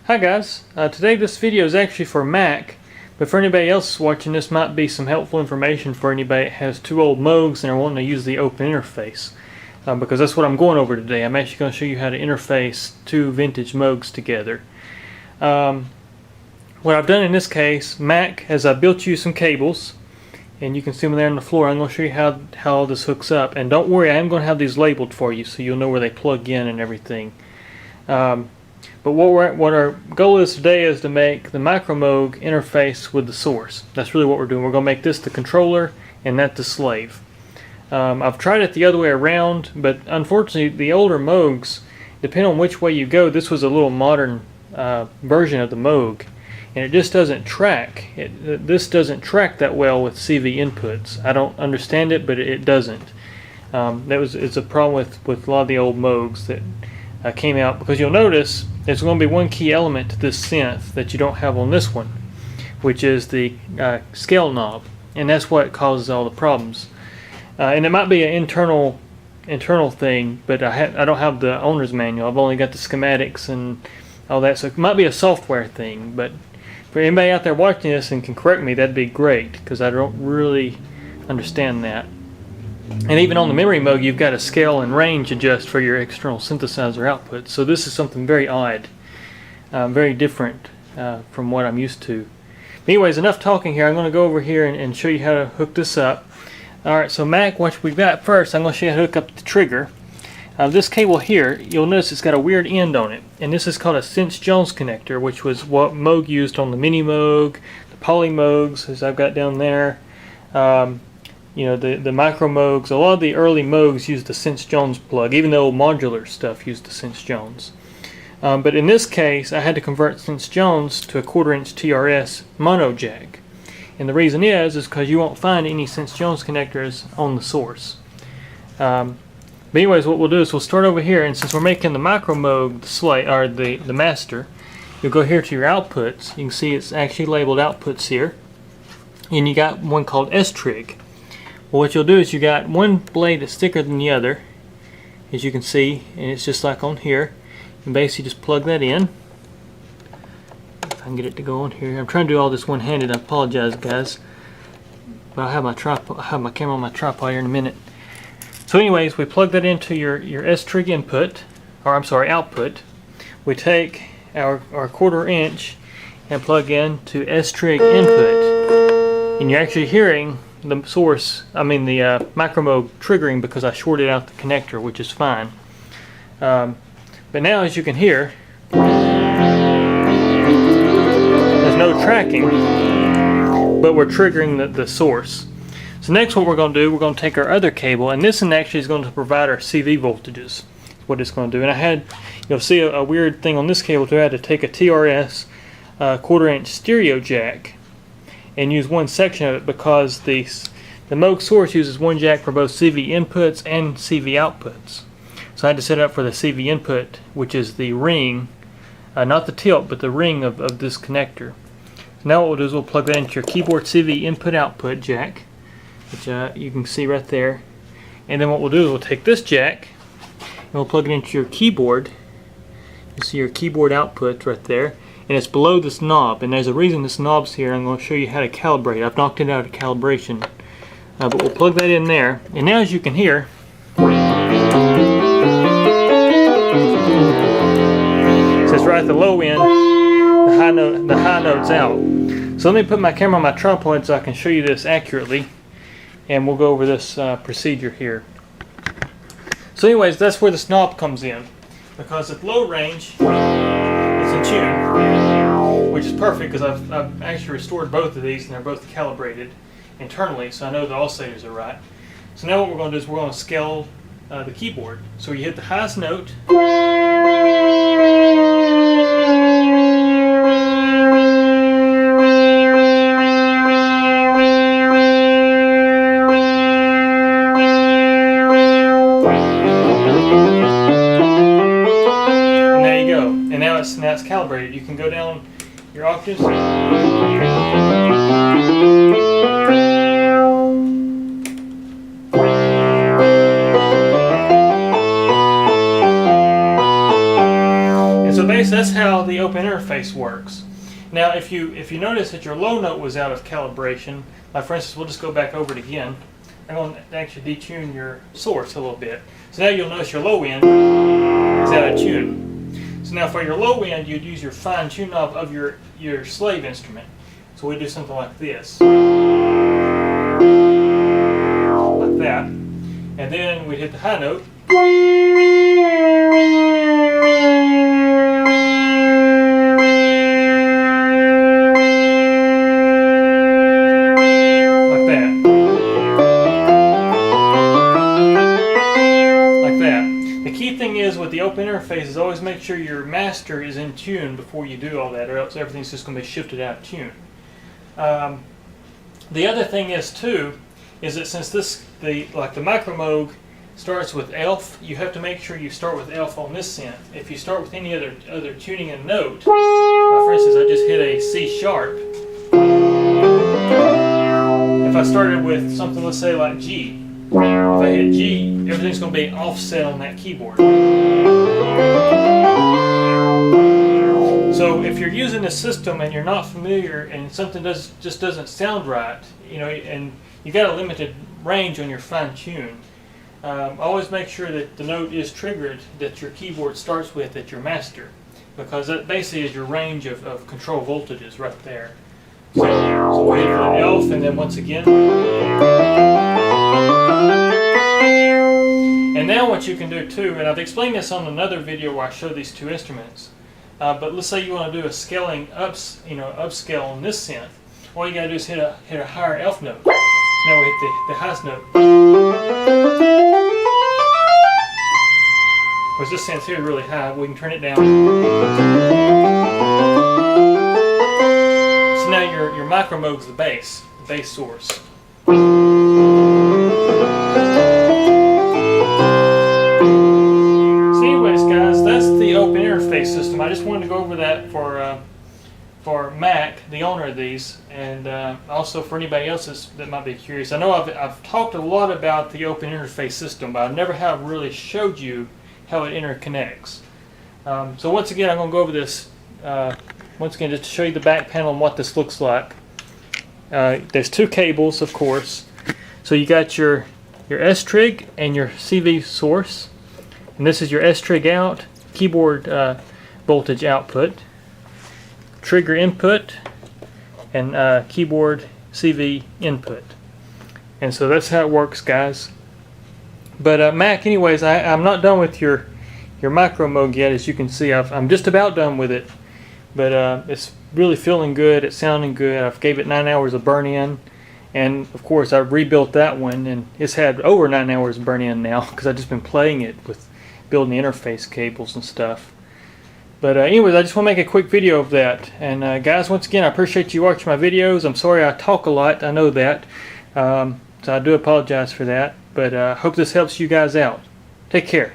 Hi guys, today this video is actually for Mack, but for anybody else watching this might be some helpful information for anybody that has two old Moogs and are wanting to use the open interface. Because that's what I'm going over today. I'm actually going to show you how to interface two vintage Moogs together. What I've done in this case, Mack, is I built you some cables, and you can see them there on the floor. I'm going to show you how all this hooks up, and don't worry, I am going to have these labeled for you so you'll know where they plug in and everything. But what our goal is today is to make the micro Moog interface with the source. That's really what we're doing. We're going to make this the controller and that the slave. I've tried it the other way around, but unfortunately the older Moogs, depending on which way you go, this was a little modern version of the Moog, and it just doesn't track. This doesn't track that well with CV inputs. I don't understand it, but it doesn't. It's a problem with a lot of the old Moogs that came out, because you'll notice there's going to be one key element to this synth that you don't have on this one, which is the scale knob, and that's what causes all the problems. And it might be an internal thing, but I don't have the owner's manual. I've only got the schematics and all that, so it might be a software thing. But for anybody out there watching this and can correct me, that'd be great, because I don't really understand that. And even on the memory Moog, you've got a scale and range adjust for your external synthesizer output. So this is something very odd, very different from what I'm used to. But anyways, enough talking here. I'm going to go over here and show you how to hook this up. Alright, so Mack, what we've got first, I'm going to show you how to hook up the trigger. This cable here, you'll notice it's got a weird end on it. And this is called a Synths Jones connector, which was what Moog used on the mini Moog, the poly Moogs, as I've got down there. You know, the micro Moogs, a lot of the early Moogs used the Synths Jones plug, even the old modular stuff used the Synths Jones. But in this case, I had to convert Synths Jones to a 1/4 inch TRS mono jack. And the reason is because you won't find any Synths Jones connectors on the source. But anyways, what we'll do is we'll start over here, and since we're making the micro Moog the master, you'll go here to your outputs. You can see it's actually labeled outputs here. And you got one called S-Trig. Well, what you'll do is you got one blade that's thicker than the other, as you can see, and it's just like on here. You basically just plug that in. If I can get it to go on here. I'm trying to do all this one-handed. I apologize, guys. But I'll have my camera on my tripod here in a minute. So anyways, we plug that into your S-Trig input, or I'm sorry, output. We take our 1/4 inch and plug in to S-Trig input. And you're actually hearing the source, the micro Moog triggering, because I shorted out the connector, which is fine. But now, as you can hear, there's no tracking, but we're triggering the source. So next, what we're going to do, we're going to take our other cable, and this one actually is going to provide our CV voltages. What it's going to do. And I had, you'll see a weird thing on this cable too. I had to take a TRS 1/4 inch stereo jack and use one section of it, because the Moog source uses one jack for both CV inputs and CV outputs. So I had to set it up for the CV input, which is the ring, not the tilt, but the ring of this connector. So now what we'll do is we'll plug that into your keyboard CV input output jack, which you can see right there. And then what we'll do is we'll take this jack and we'll plug it into your keyboard. You see your keyboard output right there. And it's below this knob, and there's a reason this knob's here. I'm going to show you how to calibrate. I've knocked it out of calibration, but we'll plug that in there. And now, as you can hear, it says right at the low end, the high note's out. So let me put my camera on my tripod so I can show you this accurately, and we'll go over this procedure here. So anyways, that's where this knob comes in, because at low range it's in tune, which is perfect, because I've actually restored both of these and they're both calibrated internally, so I know the oscillators are right. So now what we're going to do is we're going to scale the keyboard. So you hit the highest note, and there you go. And now it's calibrated. You can go down your octaves. Okay, so that's how the open interface works. Now, if you notice that your low note was out of calibration, like for instance, we'll just go back over it again. I'm going to actually detune your source a little bit. So now you'll notice your low end is out of tune. So now for your low end, you'd use your fine tune knob of your slave instrument. So we do something like this, like that, and then we'd hit the high note. With the open interface is always make sure your master is in tune before you do all that, or else everything's just going to be shifted out of tune. The other thing is too, is that since like the micro Moog starts with ELF, you have to make sure you start with ELF on this synth. If you start with any other tuning and note, for instance, I just hit a C sharp. If I started with something, let's say like G. If I hit G, everything's going to be offset on that keyboard. So if you're using a system and you're not familiar and something just doesn't sound right, and you got a limited range on your fine tune, always make sure that the note is triggered that your keyboard starts with at your master, because that basically is your range of control voltages right there. So we hit the ELF, and then once again. And now what you can do too, and I've explained this on another video where I show these two instruments, but let's say you want to do a scaling upscale on this synth. All you got to do is hit a higher ELF note. So now we hit the highest note. Because this synth here is really high, we can turn it down. So now your micro Moog's the bass source. Open interface system. I just wanted to go over that for Mack, the owner of these, and also for anybody else that might be curious. I know I've talked a lot about the open interface system, but I never have really showed you how it interconnects. So once again, I'm going to go over this once again just to show you the back panel and what this looks like. There's two cables, of course. So you got your S-trig and your CV source, and this is your S-trig out, keyboard voltage output, trigger input, and keyboard CV input. And so that's how it works, guys. But Mack, anyways, I'm not done with your micro Moog yet. As you can see, I'm just about done with it. But it's really feeling good. It's sounding good. I've gave it 9 hours of burn-in. And of course, I've rebuilt that one, and it's had over 9 hours of burn-in now because I've just been playing it with building the interface cables and stuff. But anyways, I just want to make a quick video of that. And guys, once again, I appreciate you watching my videos. I'm sorry I talk a lot, I know that. So I do apologize for that. But I hope this helps you guys out. Take care.